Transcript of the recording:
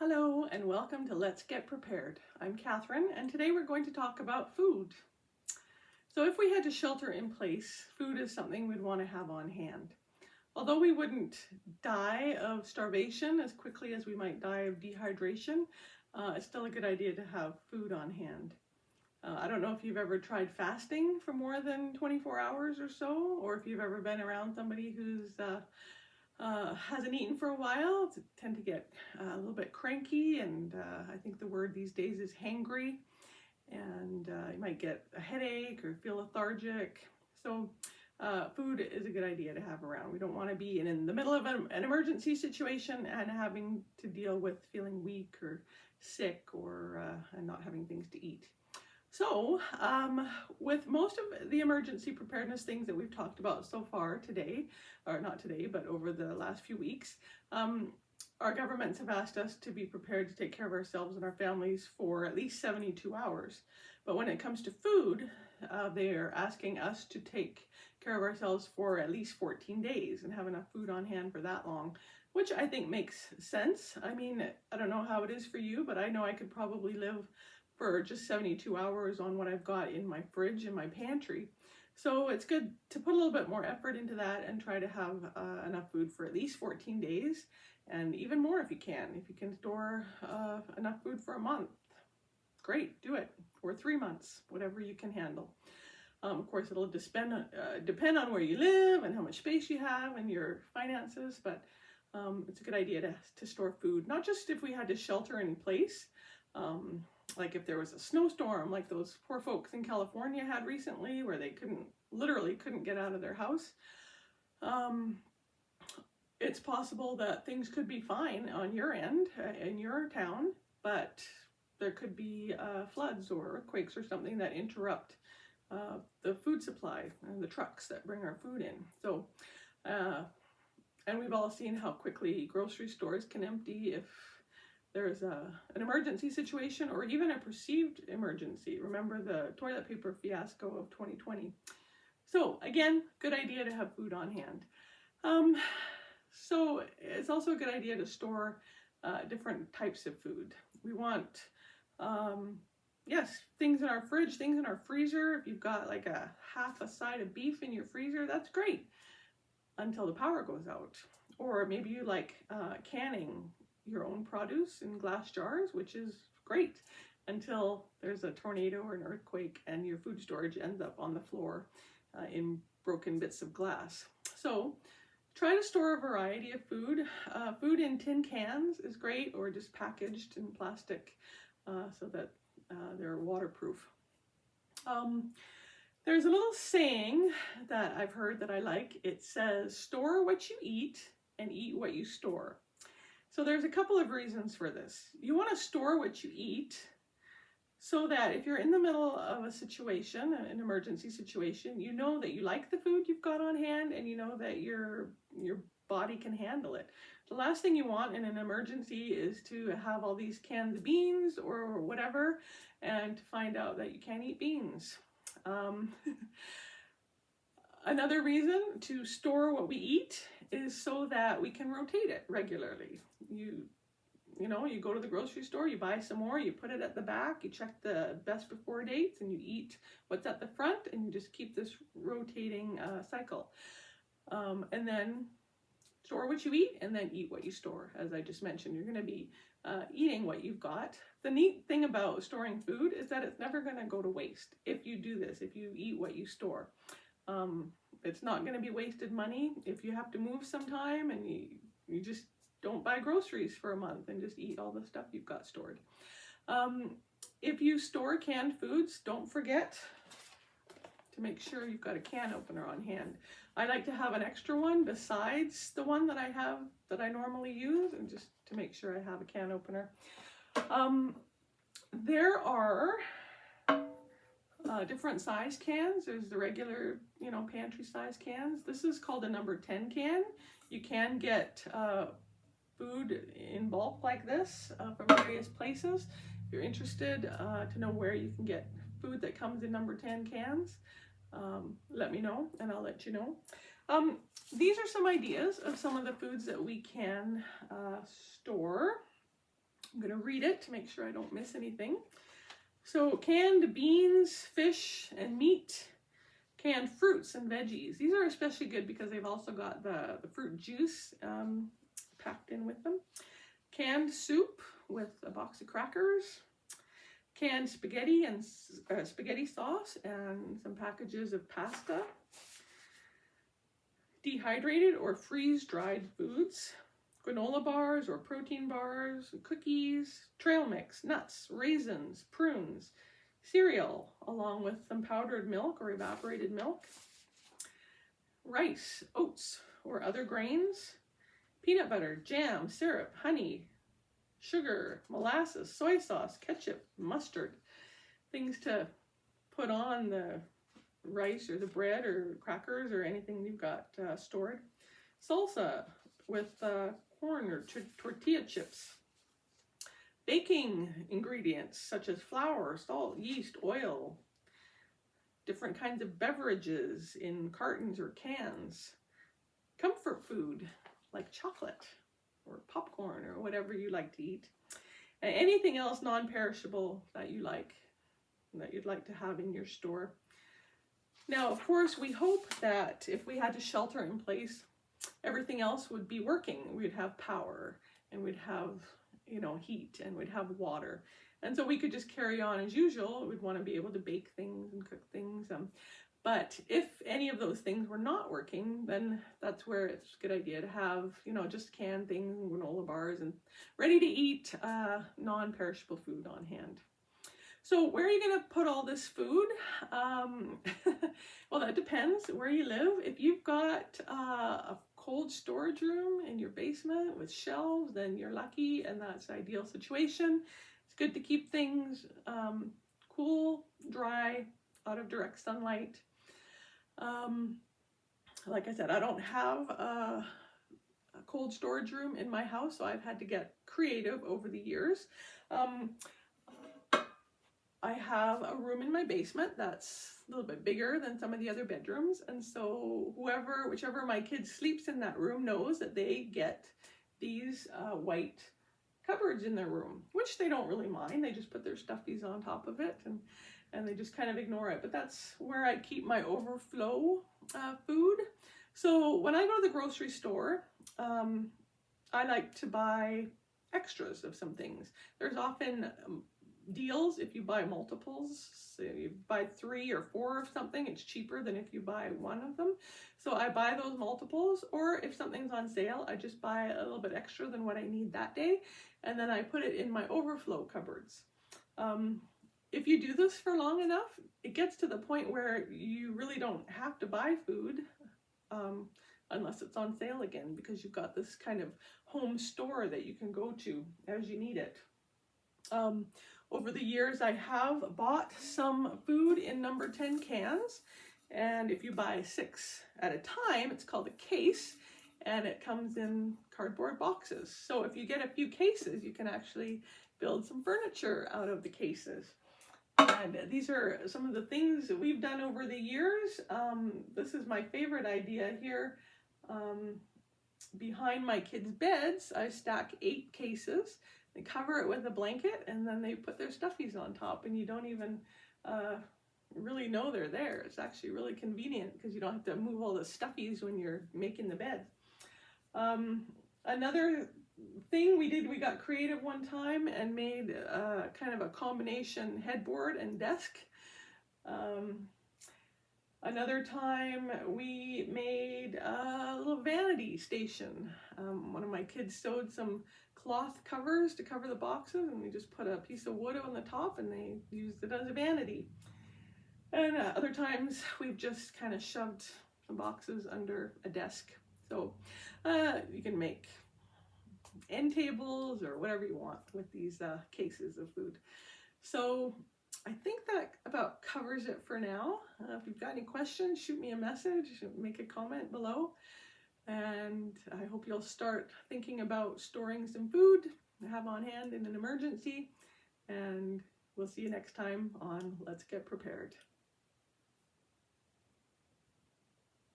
Hello and welcome to Let's Get Prepared. I'm Catherine and today we're going to talk about food. So if we had to shelter in place, food is something we'd want to have on hand. Although we wouldn't die of starvation as quickly as we might die of dehydration, it's still a good idea to have food on hand. I don't know if you've ever tried fasting for more than 24 hours or so, or if you've ever been around somebody who's hasn't eaten for a while. Tend to get a little bit cranky, and I think the word these days is hangry, and you might get a headache or feel lethargic. So food is a good idea to have around. We don't want to be in the middle of an emergency situation and having to deal with feeling weak or sick or and not having things to eat. So, with most of the emergency preparedness things that we've talked about so far today, or not today, but over the last few weeks, our governments have asked us to be prepared to take care of ourselves and our families for at least 72 hours. But when it comes to food, they're asking us to take care of ourselves for at least 14 days and have enough food on hand for that long, which I think makes sense. I mean, I don't know how it is for you, but I know I could probably live for just 72 hours on what I've got in my fridge and my pantry. So it's good to put a little bit more effort into that and try to have enough food for at least 14 days, and even more if you can. If you can store enough food for a month, great, do it. Or 3 months, whatever you can handle. Of course, it'll depend on where you live and how much space you have and your finances, but it's a good idea to store food, not just if we had to shelter in place, like if there was a snowstorm like those poor folks in California had recently, where they literally couldn't get out of their house. It's possible that things could be fine on your end in your town, but there could be floods or earthquakes or something that interrupt the food supply and the trucks that bring our food in. So, and we've all seen how quickly grocery stores can empty if there's an emergency situation or even a perceived emergency. Remember the toilet paper fiasco of 2020. So again, good idea to have food on hand. So it's also a good idea to store different types of food. We want, yes, things in our fridge, things in our freezer. If you've got like a half a side of beef in your freezer, that's great until the power goes out. Or maybe you like canning your own produce in glass jars, which is great until there's a tornado or an earthquake and your food storage ends up on the floor in broken bits of glass. So try to store a variety of food. Food in tin cans is great, or just packaged in plastic so that they're waterproof. There's a little saying that I've heard that I like. It says, store what you eat and eat what you store. So there's a couple of reasons for this. You want to store what you eat so that if you're in the middle of a situation, an emergency situation, you know that you like the food you've got on hand and you know that your body can handle it. The last thing you want in an emergency is to have all these cans of beans or whatever and to find out that you can't eat beans. Another reason to store what we eat is so that we can rotate it regularly. You know, you go to the grocery store, you buy some more, you put it at the back, you check the best before dates, and you eat what's at the front, and you just keep this rotating cycle. And then store what you eat, and then eat what you store. As I just mentioned, you're going to be eating what you've got. The neat thing about storing food is that it's never going to go to waste if you do this, if you eat what you store. It's not going to be wasted money if you have to move sometime and you just don't buy groceries for a month and just eat all the stuff you've got stored. If you store canned foods, don't forget to make sure you've got a can opener on hand. I like to have an extra one besides the one that I have that I normally use, and just to make sure I have a can opener. There are different size cans. There's the regular, pantry size cans. This is called a number 10 can. You can get food in bulk like this from various places. If you're interested to know where you can get food that comes in number 10 cans, let me know and I'll let you know. These are some ideas of some of the foods that we can store. I'm going to read it to make sure I don't miss anything. So canned beans, fish, and meat. Canned fruits and veggies. These are especially good because they've also got the fruit juice packed in with them. Canned soup with a box of crackers. Canned spaghetti and spaghetti sauce and some packages of pasta. Dehydrated or freeze-dried foods. Granola bars or protein bars, cookies, trail mix, nuts, raisins, prunes, cereal, along with some powdered milk or evaporated milk, rice, oats, or other grains, peanut butter, jam, syrup, honey, sugar, molasses, soy sauce, ketchup, mustard, things to put on the rice or the bread or crackers or anything you've got stored, salsa with corn or tortilla chips, baking ingredients such as flour, salt, yeast, oil, different kinds of beverages in cartons or cans, comfort food like chocolate or popcorn or whatever you like to eat, and anything else non-perishable that you like, that you'd like to have in your store. Now, of course, we hope that if we had to shelter in place, everything else would be working. We'd have power and we'd have, heat and we'd have water. And so we could just carry on as usual. We'd want to be able to bake things and cook things. But if any of those things were not working, then that's where it's a good idea to have, just canned things, granola bars, and ready to eat non-perishable food on hand. So where are you going to put all this food? Well, that depends where you live. If you've got a cold storage room in your basement with shelves, then you're lucky and that's an ideal situation. It's good to keep things cool, dry, out of direct sunlight. Like I said, I don't have a cold storage room in my house, so I've had to get creative over the years. I have a room in my basement that's a little bit bigger than some of the other bedrooms, and so whichever my kid sleeps in that room knows that they get these white cupboards in their room, which they don't really mind. They just put their stuffies on top of it and they just kind of ignore it. But that's where I keep my overflow food. So when I go to the grocery store, I like to buy extras of some things. There's often deals if you buy multiples. So you buy 3 or 4 of something, it's cheaper than if you buy one of them. So I buy those multiples, or if something's on sale, I just buy a little bit extra than what I need that day, and then I put it in my overflow cupboards. If you do this for long enough, it gets to the point where you really don't have to buy food unless it's on sale again, because you've got this kind of home store that you can go to as you need it. Over the years, I have bought some food in number 10 cans, and if you buy 6 at a time, it's called a case, and it comes in cardboard boxes. So if you get a few cases, you can actually build some furniture out of the cases. And these are some of the things that we've done over the years. This is my favorite idea here. Behind my kids' beds, I stack 8 cases. They cover it with a blanket, and then they put their stuffies on top, and you don't even really know they're there. It's actually really convenient because you don't have to move all the stuffies when you're making the bed. Another thing we got creative one time and made kind of a combination headboard and desk. Another time we made a little vanity station. One of my kids sewed some cloth covers to cover the boxes, and we just put a piece of wood on the top and they used it as a vanity. And other times we've just kind of shoved some boxes under a desk. So you can make end tables or whatever you want with these cases of food. So I think that about covers it for now. If you've got any questions, shoot me a message, make a comment below. And I hope you'll start thinking about storing some food to have on hand in an emergency. And we'll see you next time on Let's Get Prepared.